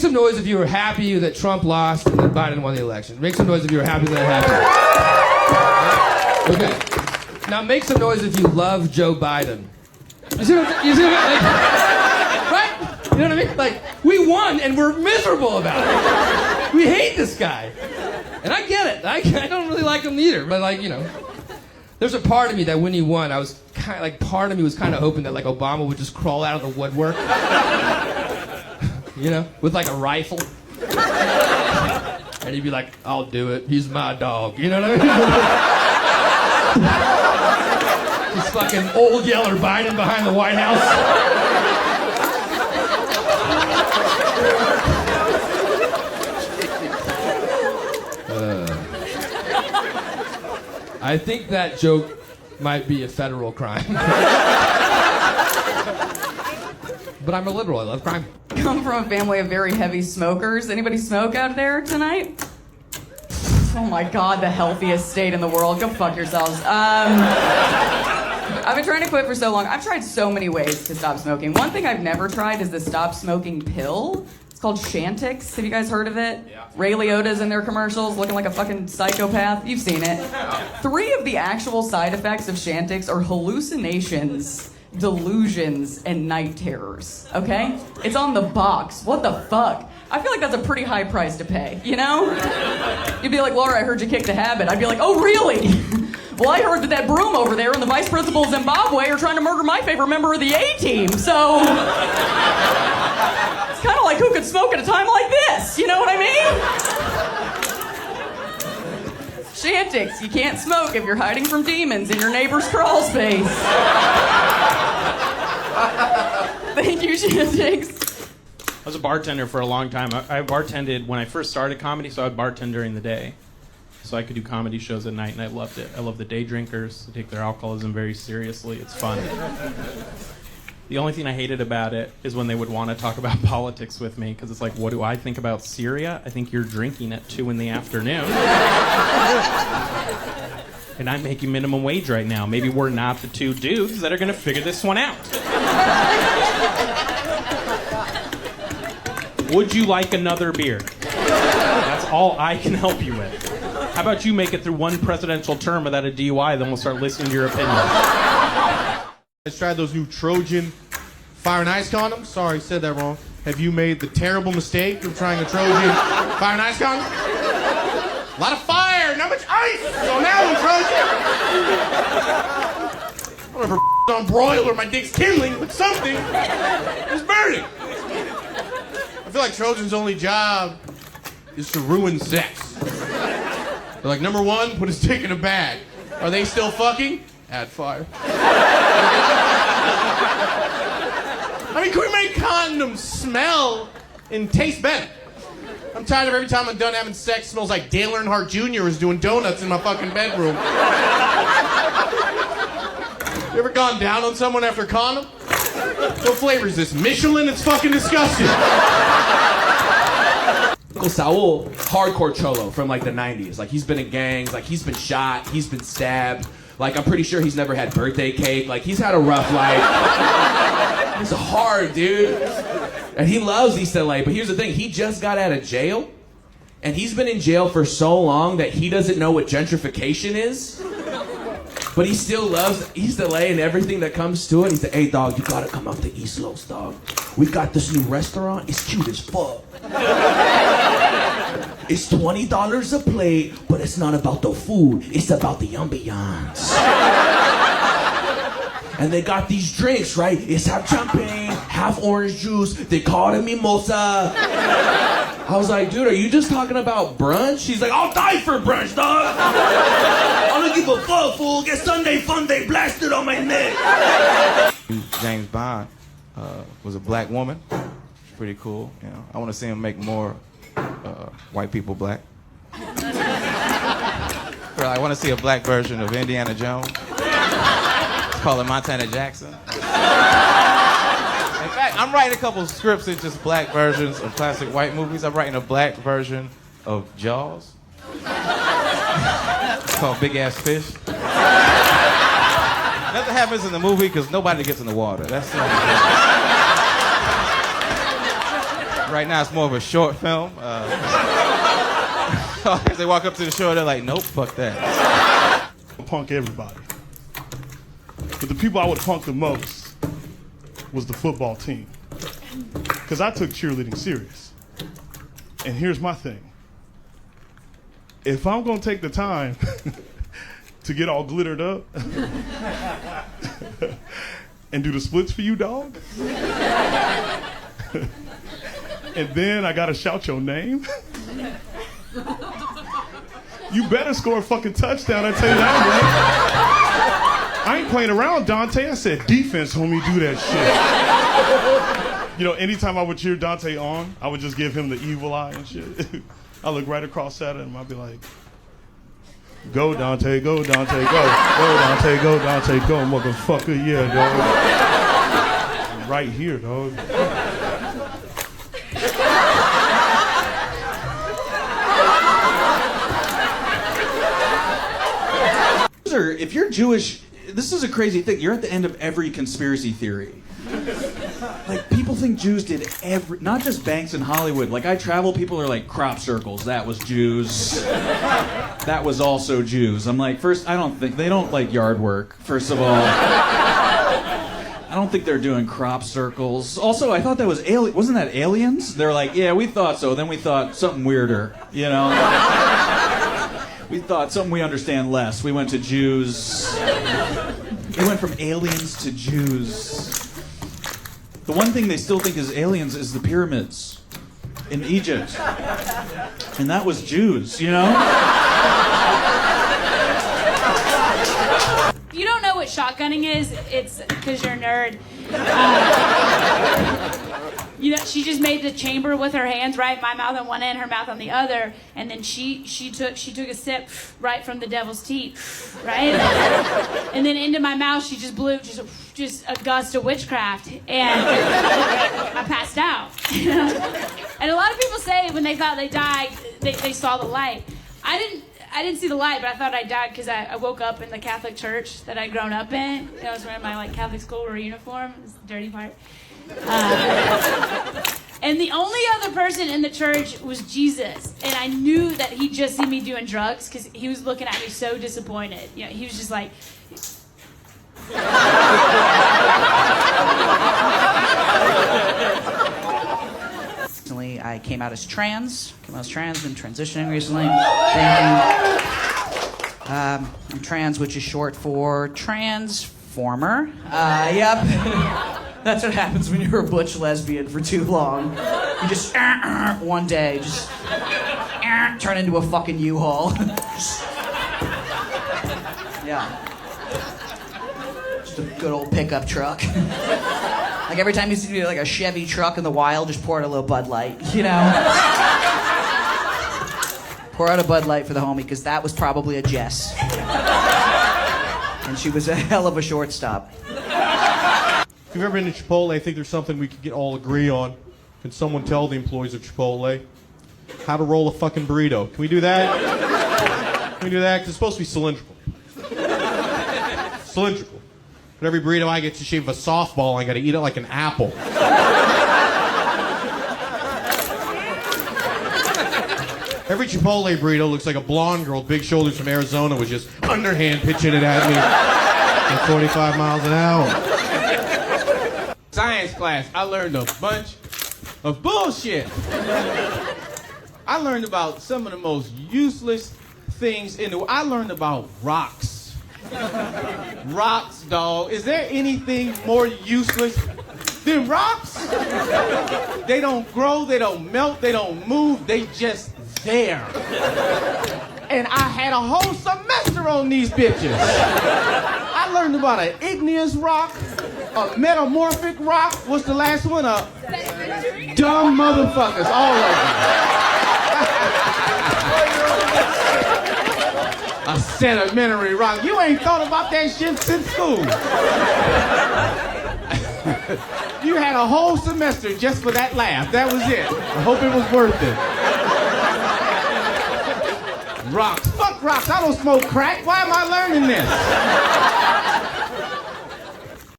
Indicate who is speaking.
Speaker 1: Make some noise if you were happy that Trump lost and that Biden won the election. Make some noise if you were happy that happened. Okay. Now make some noise if you love Joe Biden. You see what I mean? Right? You know what I mean? Like, we won and we're miserable about it. We hate this guy. And I get it. I don't really like him either. But like, you know, there's a part of me that when he won, I was kind of like, part of me was kind of hoping that like Obama would just crawl out of the woodwork. You know, with like a rifle. And he'd be like, I'll do it. He's my dog. You know what I mean? This fucking old Yeller Biden behind the White House. I think that joke might be a federal crime. But I'm a liberal. I love crime.
Speaker 2: I come from a family of very heavy smokers. Anybody smoke out there tonight? Oh my God, the healthiest state in the world. Go fuck yourselves. I've been trying to quit for so long. I've tried so many ways to stop smoking. One thing I've never tried is the stop smoking pill. It's called Chantix. Have you guys heard of it? Yeah. Ray Liotta's in their commercials looking like a fucking psychopath. You've seen it. 3 of the actual side effects of Chantix are hallucinations, delusions, and night terrors, okay? It's on the box. What the fuck? I feel like that's a pretty high price to pay, you know? You'd be like, Laura, I heard you kicked the habit. I'd be like, oh, really? Well, I heard that broom over there and the vice principal of Zimbabwe are trying to murder my favorite member of the A-team, so... It's kind of like who could smoke at a time like this, you know what I mean? Chantix, you can't smoke if you're hiding from demons in your neighbor's crawl space. Thank you, Chantix.
Speaker 3: I was a bartender for a long time. I bartended when I first started comedy, so I would bartend during the day. So I could do comedy shows at night, and I loved it. I love the day drinkers. They take their alcoholism very seriously. It's fun. The only thing I hated about it is when they would want to talk about politics with me, because it's like, what do I think about Syria? I think you're drinking at 2 in the afternoon. And I'm making minimum wage right now. Maybe we're not the 2 dudes that are going to figure this one out. Would you like another beer? That's all I can help you with. How about you make it through 1 presidential term without a DUI, then we'll start listening to your opinion.
Speaker 4: Let's try those new Trojan fire and ice condoms. Sorry, said that wrong. Have you made the terrible mistake of trying a Trojan fire and ice condom? A lot of fire, not much ice. So now I'm Trojan. Whatever on broiler, my dick's kindling, but something is burning. I feel like Trojan's only job is to ruin sex. They're like, number 1, put his dick in a bag. Are they still fucking? Add fire. I mean, can we make condoms smell and taste better? I'm tired of every time I'm done having sex, it smells like Dale Earnhardt Jr. is doing donuts in my fucking bedroom. You ever gone down on someone after a condom? What flavor is this? Michelin? It's fucking disgusting.
Speaker 5: Uncle Saul, hardcore cholo from like the 90s. Like he's been in gangs, like he's been shot, he's been stabbed. Like I'm pretty sure he's never had birthday cake. Like he's had a rough life. He's hard, dude. And he loves East LA. But here's the thing, he just got out of jail. And he's been in jail for so long that he doesn't know what gentrification is. But he still loves East LA and everything that comes to it. He said, hey, dog, you gotta come out to East Los, dog. We got this new restaurant. It's cute as fuck. It's $20 a plate, but it's not about the food. It's about the ambiance. And they got these drinks, right? It's half champagne, half orange juice. They call it mimosa. I was like, dude, are you just talking about brunch? He's like, I'll die for brunch, dog. I don't give a fuck, fool. Get Sunday fun day blasted on my neck.
Speaker 6: James Bond was a black woman. It's pretty cool, you know. I want to see him make more white people black. I want to see a black version of Indiana Jones. Let's call it Montana Jackson. In fact, I'm writing a couple of scripts in just black versions of classic white movies. I'm writing a black version of Jaws. It's called Big Ass Fish. Nothing happens in the movie because nobody gets in the water. That's Right now it's more of a short film. As they walk up to the show, they're like, nope, fuck that.
Speaker 7: Punk everybody. But the people I would punk the most was the football team. Because I took cheerleading serious. And here's my thing. If I'm going to take the time to get all glittered up and do the splits for you, dog, and then I got to shout your name, you better score a fucking touchdown, I tell you that, bro. I ain't playing around, Dante. I said defense, homie, do that shit. You know, anytime I would cheer Dante on, I would just give him the evil eye and shit. I look right across at him, I'd be like, go Dante, go Dante, go. Go Dante, go Dante, go, motherfucker, yeah, dog. Right here, dog.
Speaker 8: If you're Jewish, this is a crazy thing. You're at the end of every conspiracy theory. Like, people think Jews did not just banks in Hollywood. Like, I travel, people are like, crop circles, that was Jews. That was also Jews. I'm like, first, they don't like yard work, first of all. I don't think they're doing crop circles. Also, I thought that was wasn't that aliens? They're like, yeah, we thought so. Then we thought something weirder, you know? We thought something we understand less. We went to Jews. We went from aliens to Jews. The one thing they still think is aliens is the pyramids in Egypt. And that was Jews, you know?
Speaker 9: If you don't know what shotgunning is, it's because you're a nerd. You know, she just made the chamber with her hands, right? My mouth on one end, her mouth on the other, and then she took a sip right from the devil's teeth, right? And then into my mouth, she just blew just a gust of witchcraft, and I passed out. And a lot of people say when they thought they died, they saw the light. I didn't see the light, but I thought I died because I woke up in the Catholic church that I'd grown up in. I was wearing my Catholic school uniform. It was the dirty part. And the only other person in the church was Jesus, and I knew that he'd just seen me doing drugs because he was looking at me so disappointed. You know, he was just like.
Speaker 10: Recently, I came out as trans. Been transitioning recently. Thank you. I'm trans, which is short for transformer. Yep. That's what happens when you're a butch lesbian for too long. You just, one day, just turn into a fucking U-Haul. Yeah. Just a good old pickup truck. Like every time you see like a Chevy truck in the wild, just pour out a little Bud Light, you know? Pour out a Bud Light for the homie, because that was probably a Jess. And she was a hell of a shortstop.
Speaker 4: If you've ever been to Chipotle, I think there's something we could all agree on. Can someone tell the employees of Chipotle how to roll a fucking burrito? Can we do that? Can we do that? Because it's supposed to be cylindrical. Cylindrical. But every burrito I get to shape of a softball, I gotta eat it like an apple. Every Chipotle burrito looks like a blonde girl with big shoulders from Arizona was just underhand pitching it at me at 45 miles an hour. Science class, I learned a bunch of bullshit. I learned about some of the most useless things in the world. I learned about rocks. Rocks, dog. Is there anything more useless than rocks? They don't grow, they don't melt, they don't move, they just there. And I had a whole semester on these bitches. I learned about an igneous rock, a metamorphic rock. What's the last one? Dumb motherfuckers, all of them. A sedimentary rock. You ain't thought about that shit since school. You had a whole semester just for that laugh. That was it. I hope it was worth it. Rocks. Fuck rocks. I don't smoke crack. Why am I learning this?